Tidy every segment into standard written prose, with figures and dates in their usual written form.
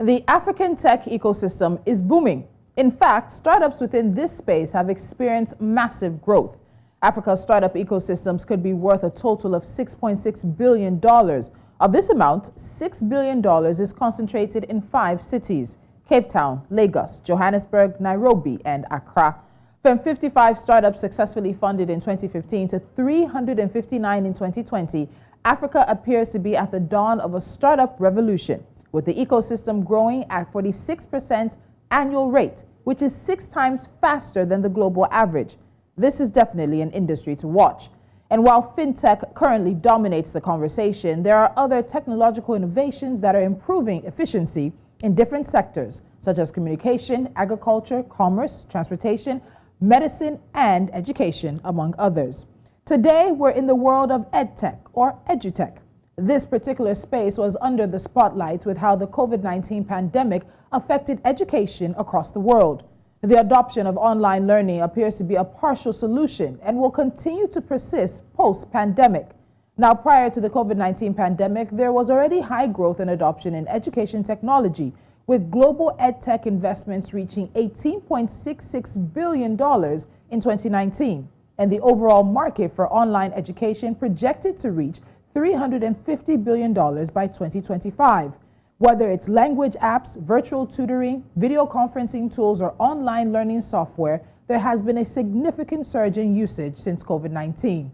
The African tech ecosystem is booming. In fact, startups within this space have experienced massive growth. Africa's startup ecosystems could be worth a total of $6.6 billion. Of this amount, $6 billion is concentrated in 5 cities: Cape Town, Lagos, Johannesburg, Nairobi, and Accra. From 55 startups successfully funded in 2015 to 359 in 2020, Africa appears to be at the dawn of a startup revolution, with the ecosystem growing at 46% annual rate, which is 6 times faster than the global average. This is definitely an industry to watch. And while fintech currently dominates the conversation, there are other technological innovations that are improving efficiency in different sectors, such as communication, agriculture, commerce, transportation, medicine, and education, among others. Today, we're in the world of Edtech or Edutech. This particular space was under the spotlight with how the COVID-19 pandemic affected education across the world. The adoption of online learning appears to be a partial solution and will continue to persist post-pandemic. Now, prior to the COVID-19 pandemic, there was already high growth and adoption in education technology, with global edtech investments reaching $18.66 billion in 2019, and the overall market for online education projected to reach $350 billion by 2025. Whether it's language apps, virtual tutoring, video conferencing tools, or online learning software, there has been a significant surge in usage since COVID-19.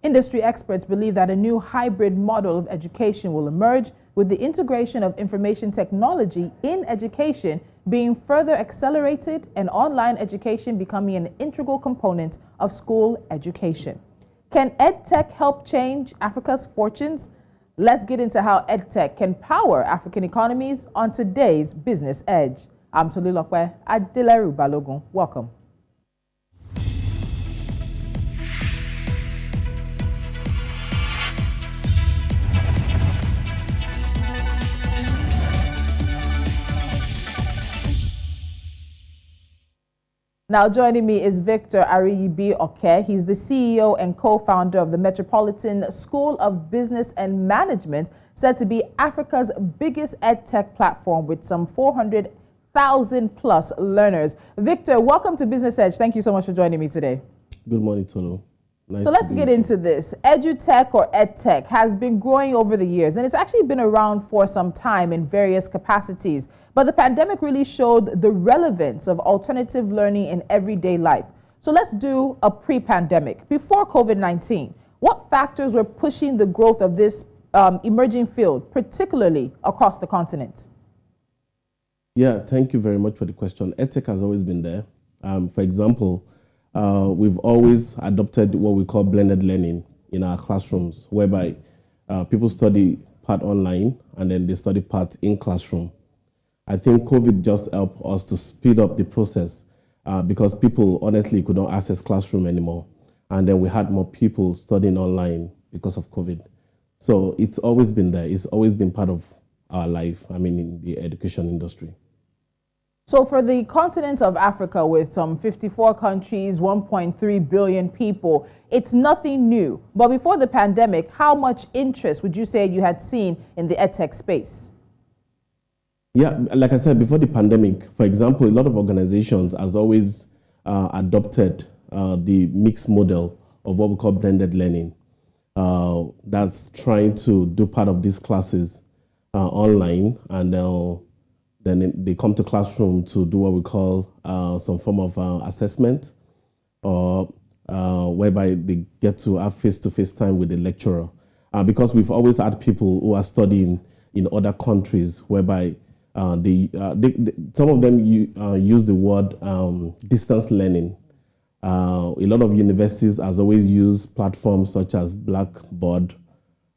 Industry experts believe that a new hybrid model of education will emerge, with the integration of information technology in education being further accelerated and online education becoming an integral component of school education. Can EdTech help change Africa's fortunes? Let's get into how EdTech can power African economies on today's Business Edge. I'm Tolulope, Adeleru-Balogun. Welcome. Now joining me is Victor Ariyibi. He's the CEO and co-founder of the Metropolitan School of Business and Management, said to be Africa's biggest edtech platform with some 400,000 plus learners. Victor, welcome to Business Edge. Thank you so much for joining me today. Good morning, Tolu. Nice. So let's get into this. Edutech or EdTech has been growing over the years, and it's actually been around for some time in various capacities. But the pandemic really showed the relevance of alternative learning in everyday life. So let's do a pre-pandemic. Before COVID-19, what factors were pushing the growth of this emerging field, particularly across the continent? Yeah, thank you very much for the question. EdTech has always been there. For example, we've always adopted what we call blended learning in our classrooms, whereby people study part online and then they study part in classroom. I think COVID just helped us to speed up the process because people honestly could not access classroom anymore. And then we had more people studying online because of COVID. So it's always been there. It's always been part of our life, in the education industry. So for the continent of Africa, with some 54 countries, 1.3 billion people, it's nothing new. But before the pandemic, how much interest would you say you had seen in the edtech space? Yeah, like I said, before the pandemic, for example, a lot of organizations has always adopted the mixed model of what we call blended learning. That's trying to do part of these classes online, and then they come to classroom to do what we call some form of assessment, or whereby they get to have face-to-face time with the lecturer. Because we've always had people who are studying in other countries, whereby some of them use the word distance learning. A lot of universities has always used platforms such as Blackboard.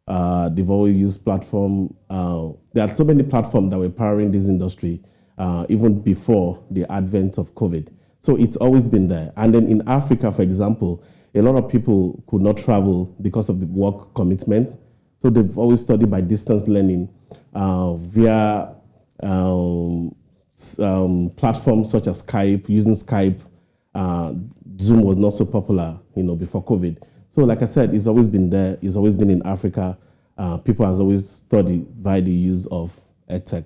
They've always used platform. There are so many platforms that were powering this industry even before the advent of COVID. So it's always been there. And then in Africa, for example, a lot of people could not travel because of the work commitment. So they've always studied by distance learning via platforms such as Skype. Using Skype, Zoom was not so popular, before COVID. So like I said, it's always been there. It's always been in Africa. People has always studied by the use of EdTech.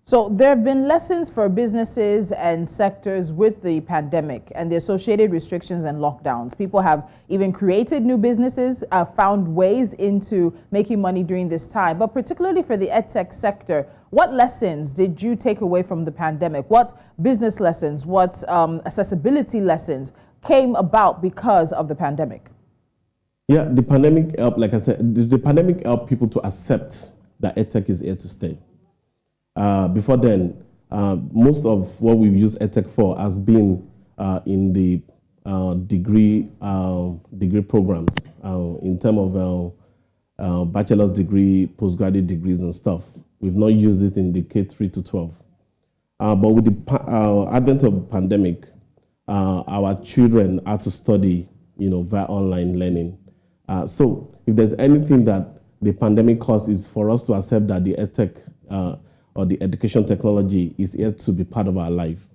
So there have been lessons for businesses and sectors with the pandemic and the associated restrictions and lockdowns. People have even created new businesses, found ways into making money during this time. But particularly for the Edtech sector, what lessons did you take away from the pandemic? What business lessons, what accessibility lessons came about because of the pandemic? Yeah, the pandemic helped, like I said, the pandemic helped people to accept that Edtech is here to stay. Before then, most of what we've used Edtech for has been in the degree programs, in terms of bachelor's degree, postgraduate degrees and stuff. We've not used it in the K3 to 12. But with the advent of the pandemic, our children had to study, via online learning. So if there's anything that the pandemic caused is for us to accept that the Edtech or the education technology is here to be part of our life.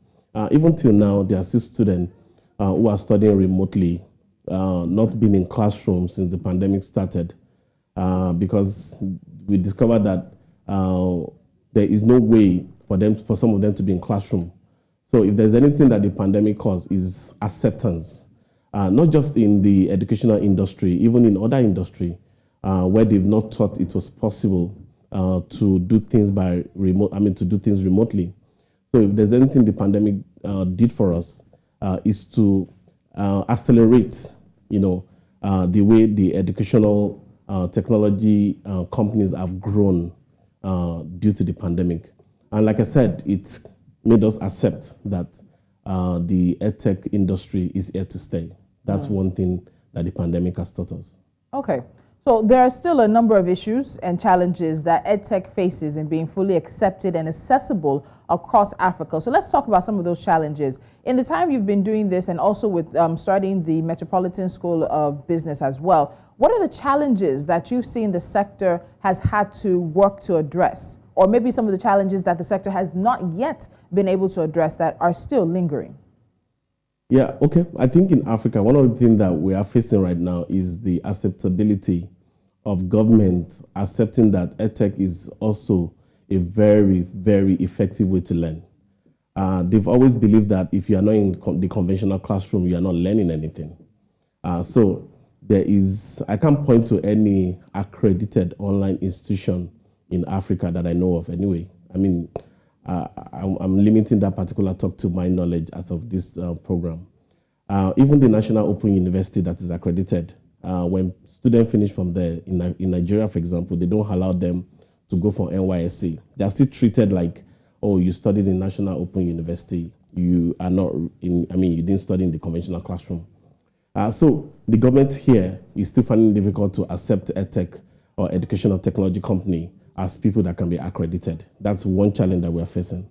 Even till now, there are still students who are studying remotely, not being in classrooms since the pandemic started, because we discovered that there is no way for some of them to be in classroom. So if there's anything that the pandemic caused is acceptance, not just in the educational industry, even in other industry, where they've not thought it was possible to do things to do things remotely. So if there's anything the pandemic did for us, is to accelerate, the way the educational technology companies have grown due to the pandemic. And like I said, it made us accept that the Edtech industry is here to stay. That's one thing that the pandemic has taught us. Okay. So there are still a number of issues and challenges that Edtech faces in being fully accepted and accessible across Africa. So let's talk about some of those challenges. In the time you've been doing this and also with starting the Metropolitan School of Business as well, what are the challenges that you've seen the sector has had to work to address? Or maybe some of the challenges that the sector has not yet been able to address that are still lingering? Yeah, okay. I think in Africa, one of the things that we are facing right now is the acceptability of government accepting that Edtech is also a very, very effective way to learn. They've always believed that if you are not in the conventional classroom, you are not learning anything. So I can't point to any accredited online institution in Africa that I know of anyway. I mean, I'm limiting that particular talk to my knowledge as of this program. Even the National Open University that is accredited, when students finish from there, in Nigeria, for example, they don't allow them to go for NYSC. They are still treated like, oh, you studied in National Open University. You are not you didn't study in the conventional classroom. So the government here is still finding it difficult to accept Edtech or educational technology company as people that can be accredited. That's one challenge that we're facing.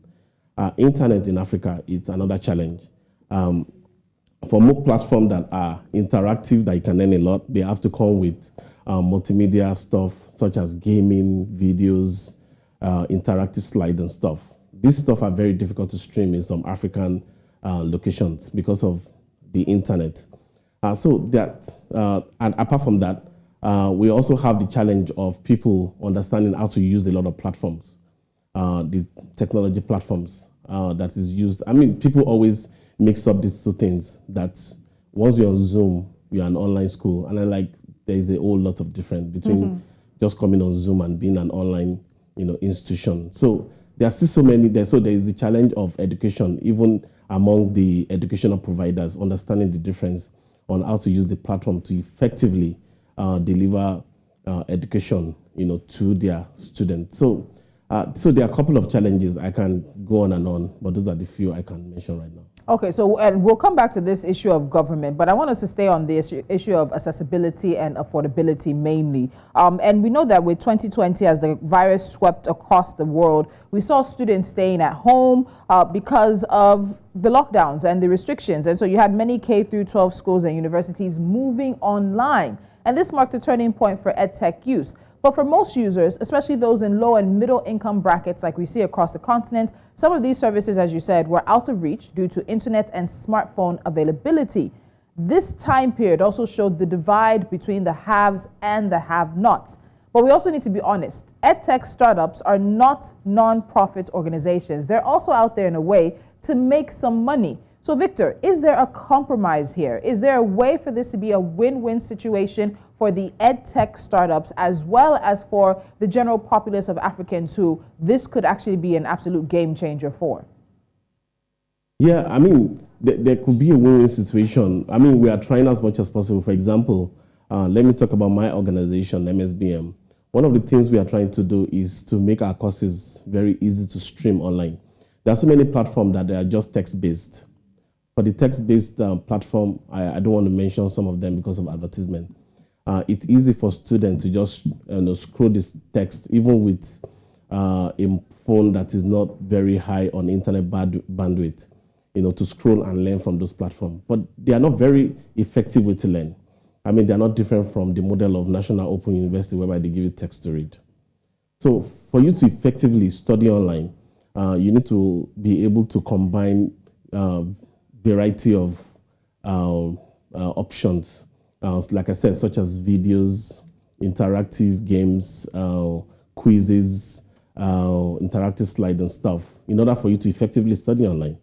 Internet in Africa, it's another challenge. For more platforms that are interactive, that you can learn a lot, they have to come with multimedia stuff, such as gaming, videos, interactive slides and stuff. These stuff are very difficult to stream in some African locations because of the internet. And apart from that, we also have the challenge of people understanding how to use a lot of platforms, the technology platforms that is used. I mean, people always mix up these two things, that once you're on Zoom, you're an online school. And then there is a whole lot of difference between just coming on Zoom and being an online, institution. So there are still so many there. So there is a challenge of education, even among the educational providers, understanding the difference on how to use the platform to effectively deliver education, to their students. So there are a couple of challenges. I can go on, but those are the few I can mention right now. Okay, so and we'll come back to this issue of government, but I want us to stay on this issue of accessibility and affordability mainly. And we know that with 2020, as the virus swept across the world, we saw students staying at home because of the lockdowns and the restrictions. And so you had many K through 12 schools and universities moving online. And this marked a turning point for Edtech use. But for most users, especially those in low and middle income brackets like we see across the continent, some of these services, as you said, were out of reach due to internet and smartphone availability. This time period also showed the divide between the haves and the have-nots. But we also need to be honest. EdTech startups are not non-profit organizations. They're also out there in a way to make some money. So Victor, is there a compromise here? Is there a way for this to be a win-win situation for the EdTech startups as well as for the general populace of Africans who this could actually be an absolute game changer for? Yeah, I mean, there could be a win-win situation. I mean, we are trying as much as possible. For example, let me talk about my organization, MSBM. One of the things we are trying to do is to make our courses very easy to stream online. There are so many platforms that they are just text-based. For the text-based platform, I don't want to mention some of them because of advertisement. It's easy for students to just scroll this text, even with a phone that is not very high on internet bandwidth, to scroll and learn from those platforms. But they are not very effective way to learn. I mean, they're not different from the model of National Open University whereby they give you text to read. So for you to effectively study online, you need to be able to combine variety of options, like I said, such as videos, interactive games, quizzes, interactive slides and stuff, in order for you to effectively study online.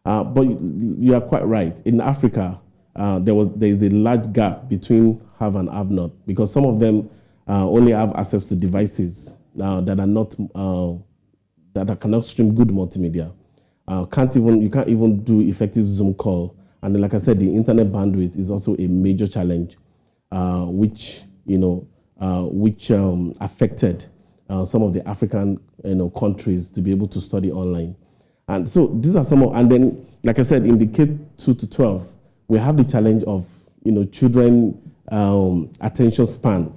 But you are quite right. In Africa, there is a large gap between have and have not, because some of them only have access to devices that are not that cannot stream good multimedia. You can't even do effective Zoom call. And then, like I said, the internet bandwidth is also a major challenge, which affected some of the African countries to be able to study online. And so these are some of, and then, like I said, in the K2 to 12, we have the challenge of children attention span.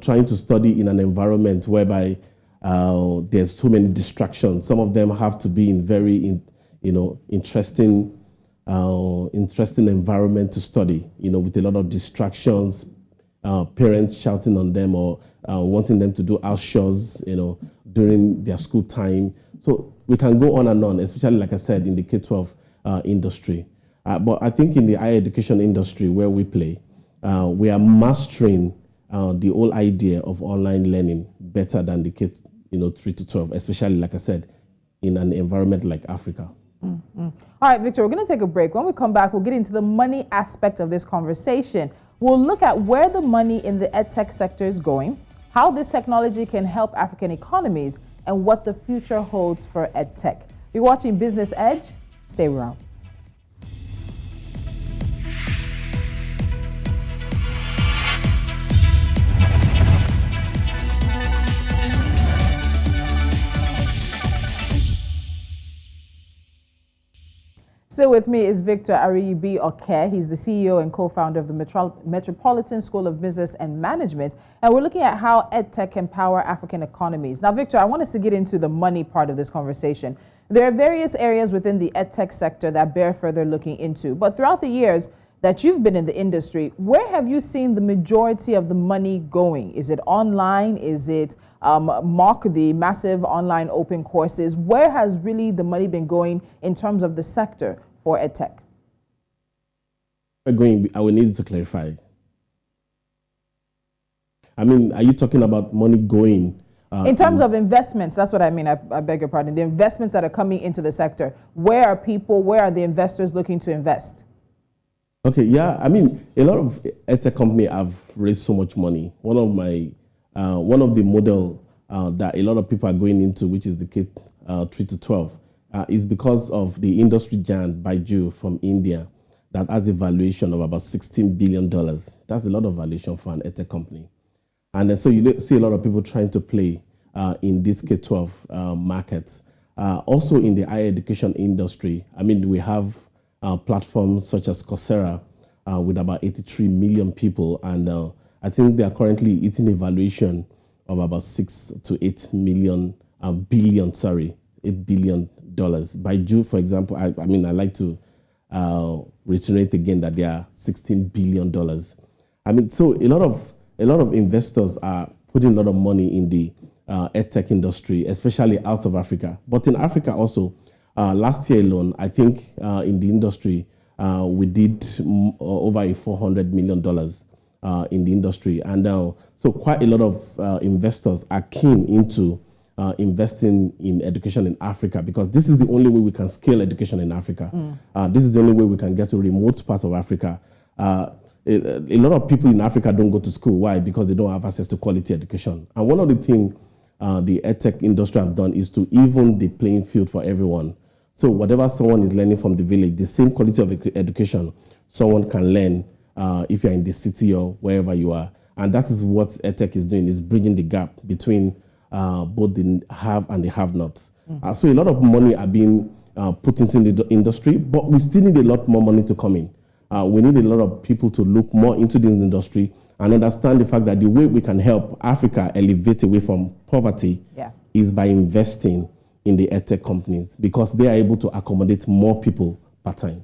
Trying to study in an environment whereby there's so many distractions. Some of them have to be in very interesting environment to study, with a lot of distractions, parents shouting on them or wanting them to do house chores, during their school time. So we can go on and on, especially, like I said, in the K-12 industry. But I think in the higher education industry where we play, we are mastering the whole idea of online learning better than the K 3 to 12, especially, like I said, in an environment like Africa. Mm-hmm. All right, Victor, we're going to take a break. When we come back, we'll get into the money aspect of this conversation. We'll look at where the money in the EdTech sector is going, how this technology can help African economies, and what the future holds for EdTech. You're watching Business Edge. Stay around. Still with me is Victor Ariyibi. He's the CEO and co-founder of the Metropolitan School of Business and Management. And we're looking at how EdTech can power African economies. Now, Victor, I want us to get into the money part of this conversation. There are various areas within the EdTech sector that bear further looking into. But throughout the years that you've been in the industry, where have you seen the majority of the money going? Is it online? Is it the massive online open courses? Where has really the money been going in terms of the sector for EdTech? I will need to clarify. I mean, are you talking about money going? In terms of investments, that's what I mean. I beg your pardon. The investments that are coming into the sector. Where are the investors looking to invest? Okay, yeah. I mean, a lot of EdTech companies have raised so much money. One of the model that a lot of people are going into, which is the K 3 to 12, is because of the industry giant Baidu from India that has a valuation of about $16 billion. That's a lot of valuation for an EdTech company. And then, so you see a lot of people trying to play in this K-12 market. Also in the higher education industry, I mean, we have platforms such as Coursera with about 83 million people. And I think they are currently hitting a valuation of about $8 billion. Baidu, for example, I like to reiterate again that they are $16 billion. I mean, so a lot of investors are putting a lot of money in the EdTech industry, especially out of Africa. But in Africa also, last year alone, I think in the industry, we did over $400 million in the industry. And so quite a lot of investors are keen into investing in education in Africa, because this is the only way we can scale education in Africa. This is the only way we can get to remote parts of Africa. A lot of people in Africa don't go to school. Why? Because they don't have access to quality education. And one of the things the Edtech industry have done is to even the playing field for everyone. So whatever someone is learning from the village, the same quality of education someone can learn if you're in the city or wherever you are. And that is what Edtech is doing, is bridging the gap between both the have and the have-nots. So a lot of money are being put into the industry, but we still need a lot more money to come in. We need a lot of people to look more into this industry and understand the fact that the way we can help Africa elevate away from poverty is by investing in the Edtech companies, because they are able to accommodate more people per time.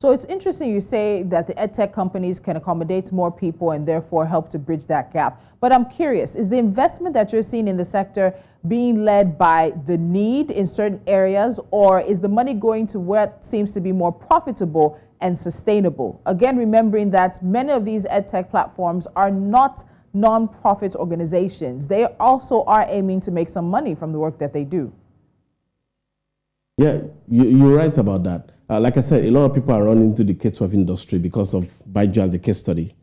So it's interesting you say that the Edtech companies can accommodate more people and therefore help to bridge that gap. But I'm curious, is the investment that you're seeing in the sector being led by the need in certain areas, or is the money going to what seems to be more profitable and sustainable? Again, remembering that many of these Edtech platforms are not non-profit organizations. They also are aiming to make some money from the work that they do. Yeah, you're right about that. Like I said, a lot of people are running into the K-12 industry because of Baiju as a case study.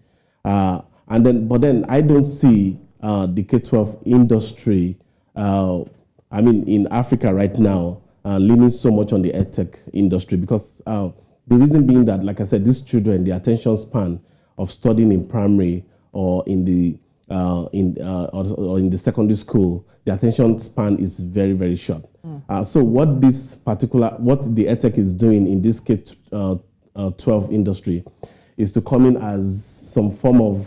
But then I don't see the K-12 industry, in Africa right now, leaning so much on the Edtech industry, because the reason being that, like I said, these children, the attention span of studying in primary or in the in the secondary school, the attention span is very, very short. So what the Edtech is doing in this K-12 industry is to come in as something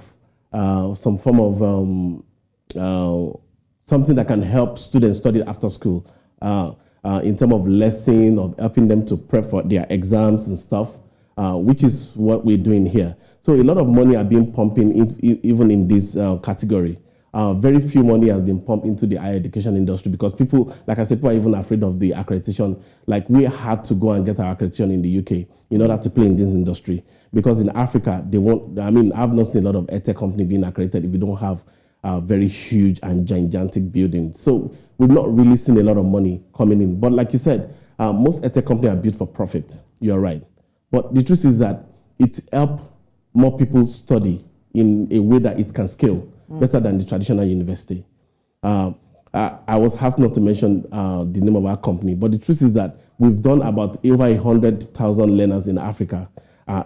that can help students study after school, in terms of lesson, of helping them to prep for their exams and stuff, which is what we're doing here. So a lot of money are being pumped in, even in this category. Very few money has been pumped into the higher education industry, because people, like I said, people are even afraid of the accreditation. Like, we had to go and get our accreditation in the UK in order to play in this industry, because in Africa, they won't. I've not seen a lot of Edtech company being accredited if you don't have very huge and gigantic buildings. So we've not really seen a lot of money coming in. But like you said, most Edtech companies are built for profit. You're right. But the truth is that it helps more people study in a way that it can scale better than the traditional university. I was asked not to mention the name of our company, but the truth is that we've done about over 100,000 learners in Africa.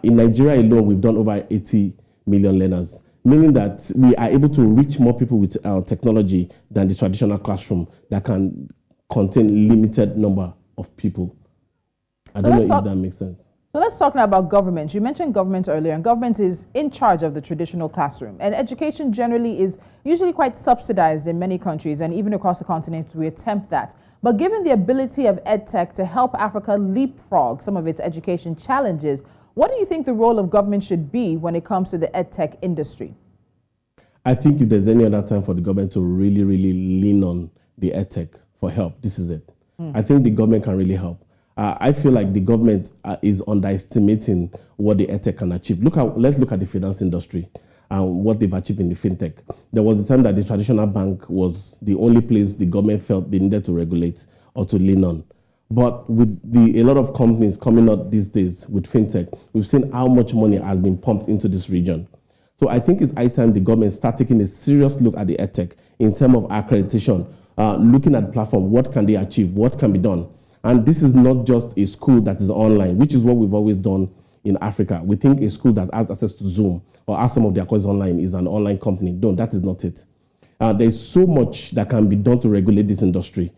In Nigeria alone, we've done over 80 million learners, meaning that we are able to reach more people with technology than the traditional classroom that can contain limited number of people. I don't know if that makes sense. So let's talk now about government. You mentioned government earlier, and government is in charge of the traditional classroom. And education generally is usually quite subsidized in many countries, and even across the continent, we attempt that. But given the ability of EdTech to help Africa leapfrog some of its education challenges, what do you think the role of government should be when it comes to the EdTech industry? I think if there's any other time for the government to really, really lean on the EdTech for help, this is it. I think the government can really help. I feel like the government is underestimating what the EdTech can achieve. Let's look at the finance industry and what they've achieved in the fintech. There was a time that the traditional bank was the only place the government felt they needed to regulate or to lean on. But with a lot of companies coming up these days with fintech, we've seen how much money has been pumped into this region. So I think it's high time the government start taking a serious look at the EdTech in terms of accreditation, looking at the platform, what can they achieve, what can be done. And this is not just a school that is online, which is what we've always done in Africa. We think a school that has access to Zoom or has some of their courses online is an online company. No, that is not it. There's so much that can be done to regulate this industry.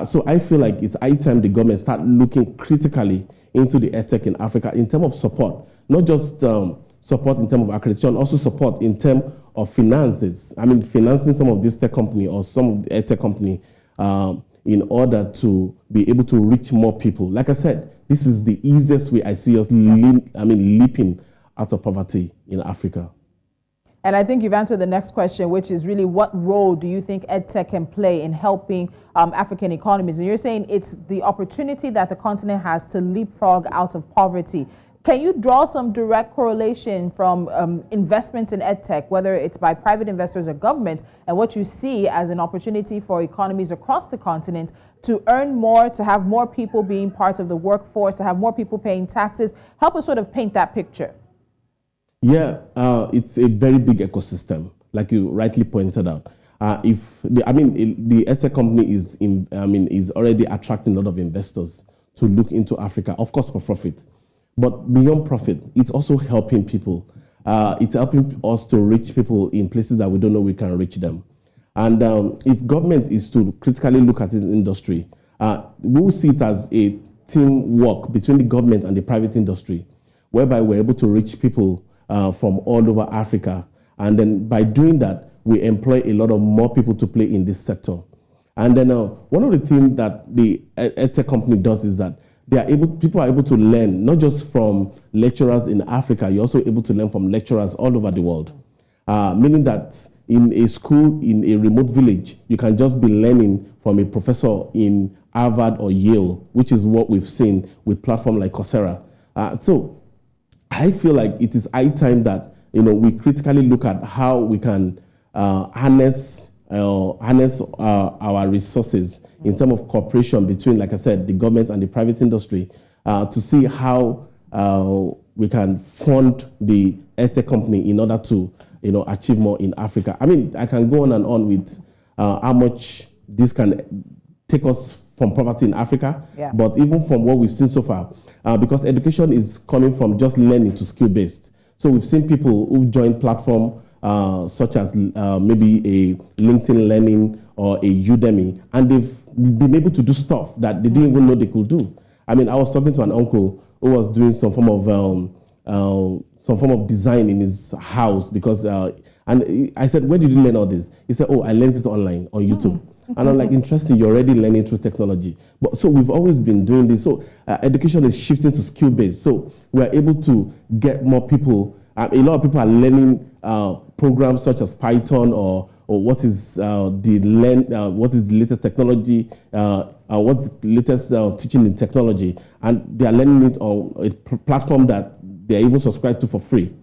So I feel like it's high time the government start looking critically into the EdTech in Africa in terms of support, not just support in terms of accreditation, also support in terms of finances. Financing some of this tech company or some of the EdTech company in order to be able to reach more people. Like I said, this is the easiest way I see us leaping out of poverty in Africa. And I think you've answered the next question, which is really what role do you think EdTech can play in helping African economies? And you're saying it's the opportunity that the continent has to leapfrog out of poverty. Can you draw some direct correlation from investments in EdTech, whether it's by private investors or government, and what you see as an opportunity for economies across the continent to earn more, to have more people being part of the workforce, to have more people paying taxes? Help us sort of paint that picture. Yeah, it's a very big ecosystem, like you rightly pointed out. The EdTech company is already attracting a lot of investors to look into Africa, of course, for profit. But beyond profit, it's also helping people. It's helping us to reach people in places that we don't know we can reach them. And if government is to critically look at this industry, we'll see it as a teamwork between the government and the private industry, whereby we're able to reach people from all over Africa. And then by doing that, we employ a lot of more people to play in this sector. And then one of the things that the EdTech company does is that people are able to learn, not just from lecturers in Africa, you're also able to learn from lecturers all over the world. Meaning that in a school, in a remote village, you can just be learning from a professor in Harvard or Yale, which is what we've seen with platforms like Coursera. So I feel like it is high time that we critically look at how we can harness our resources in terms of cooperation between, like I said, the government and the private industry to see how we can fund the EdTech company in order to achieve more in Africa. I mean, I can go on and on with how much this can take us from poverty in Africa, but even from what we've seen so far, because education is coming from just learning to skill-based. So we've seen people who've joined platforms such as maybe a LinkedIn Learning or a Udemy, and they've been able to do stuff that they didn't even know they could do. I mean, I was talking to an uncle who was doing some form of design in his house because, and I said, where did you learn all this? He said, oh, I learned it online on YouTube. And I'm like, interesting, you're already learning through technology. But so we've always been doing this. So education is shifting to skill-based. So we're able to get more people. A lot of people are learning programs such as Python or what is the latest technology, what's the latest teaching in technology, and they are learning it on a platform that they are even subscribed to for free.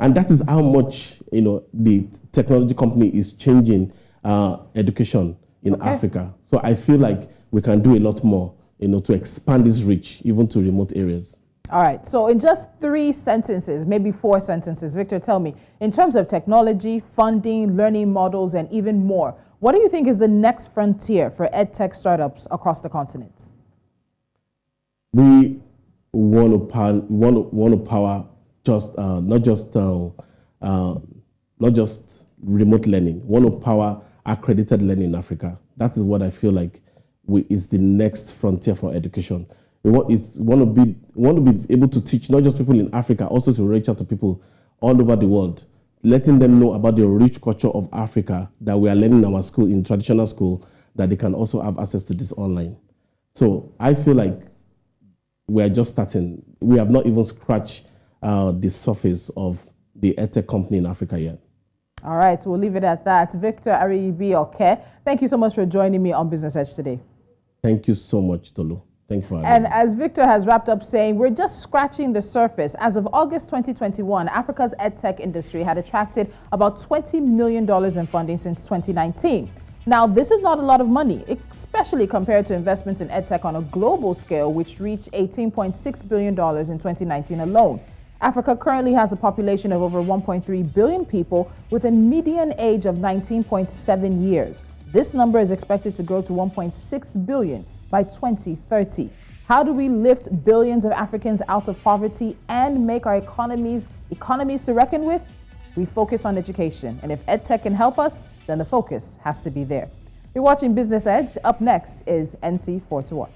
And that is how much the technology company is changing education in Africa. So I feel like we can do a lot more, to expand this reach even to remote areas. All right, so in just 3 sentences, maybe 4 sentences, Victor, tell me, in terms of technology, funding, learning models, and even more, what do you think is the next frontier for EdTech startups across the continent? We want to power just not just remote learning. We want to power accredited learning in Africa. That is what I feel like is the next frontier for education. We want to be able to teach not just people in Africa, also to reach out to people all over the world, letting them know about the rich culture of Africa that we are learning in our school, in traditional school, that they can also have access to this online. So I feel like we are just starting. We have not even scratched the surface of the EdTech company in Africa yet. All right, so we'll leave it at that. Victor Ariyibi, thank you so much for joining me on Business Edge today. Thank you so much, Tolu. Thanks for having me. And as Victor has wrapped up saying, we're just scratching the surface. As of August 2021, Africa's EdTech industry had attracted about $20 million in funding since 2019. Now, this is not a lot of money, especially compared to investments in EdTech on a global scale, which reached $18.6 billion in 2019 alone. Africa currently has a population of over 1.3 billion people with a median age of 19.7 years. This number is expected to grow to 1.6 billion by 2030. How do we lift billions of Africans out of poverty and make our economies to reckon with? We focus on education, and if EdTech can help us, then the focus has to be there. You're watching Business Edge. Up next is NC4 to watch.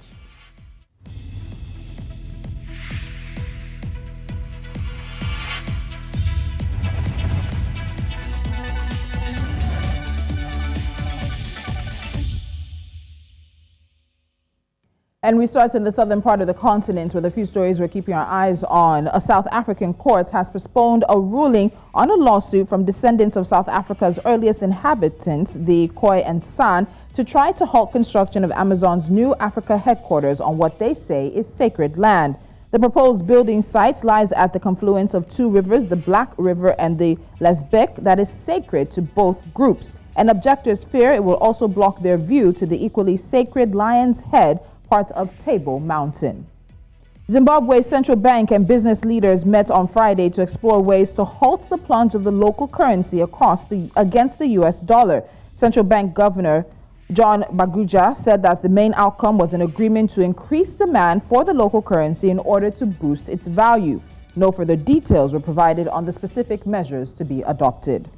And we start in the southern part of the continent with a few stories we're keeping our eyes on. A South African court has postponed a ruling on a lawsuit from descendants of South Africa's earliest inhabitants, the Khoi and San, to try to halt construction of Amazon's new Africa headquarters on what they say is sacred land. The proposed building site lies at the confluence of two rivers, the Black River and the Lesbek, that is sacred to both groups. And objectors fear it will also block their view to the equally sacred Lion's Head, part of Table Mountain. Zimbabwe's central bank and business leaders met on Friday to explore ways to halt the plunge of the local currency against the U.S. dollar. Central Bank Governor John Baguja said that the main outcome was an agreement to increase demand for the local currency in order to boost its value. No further details were provided on the specific measures to be adopted.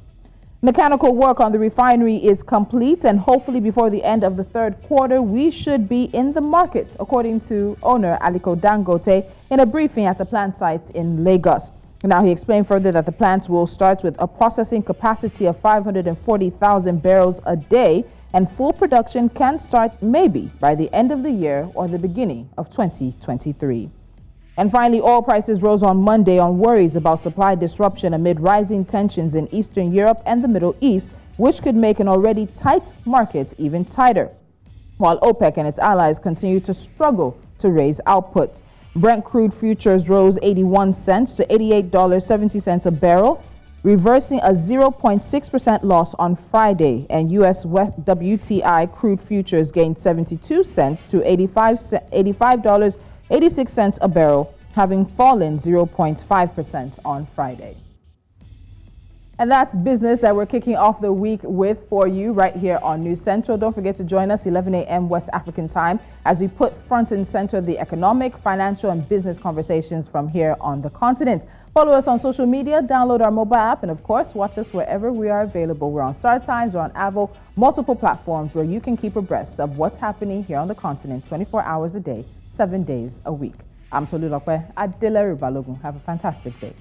Mechanical work on the refinery is complete, and hopefully before the end of the third quarter, we should be in the market, according to owner Aliko Dangote in a briefing at the plant sites in Lagos. Now, he explained further that the plants will start with a processing capacity of 540,000 barrels a day, and full production can start maybe by the end of the year or the beginning of 2023. And finally, oil prices rose on Monday on worries about supply disruption amid rising tensions in Eastern Europe and the Middle East, which could make an already tight market even tighter, while OPEC and its allies continue to struggle to raise output. Brent crude futures rose 81 cents to $88.70 a barrel, reversing a 0.6% loss on Friday, and U.S. WTI crude futures gained 72 cents to $85.86 a barrel, having fallen 0.5% on Friday. And that's business that we're kicking off the week with for you right here on News Central. Don't forget to join us 11 a.m. West African time as we put front and center the economic, financial, and business conversations from here on the continent. Follow us on social media, download our mobile app, and of course, watch us wherever we are available. We're on Star Times, we're on Avo, multiple platforms where you can keep abreast of what's happening here on the continent 24 hours a day, 7 days a week. I'm Tolulope, Adeleru-Balogun. Have a fantastic day.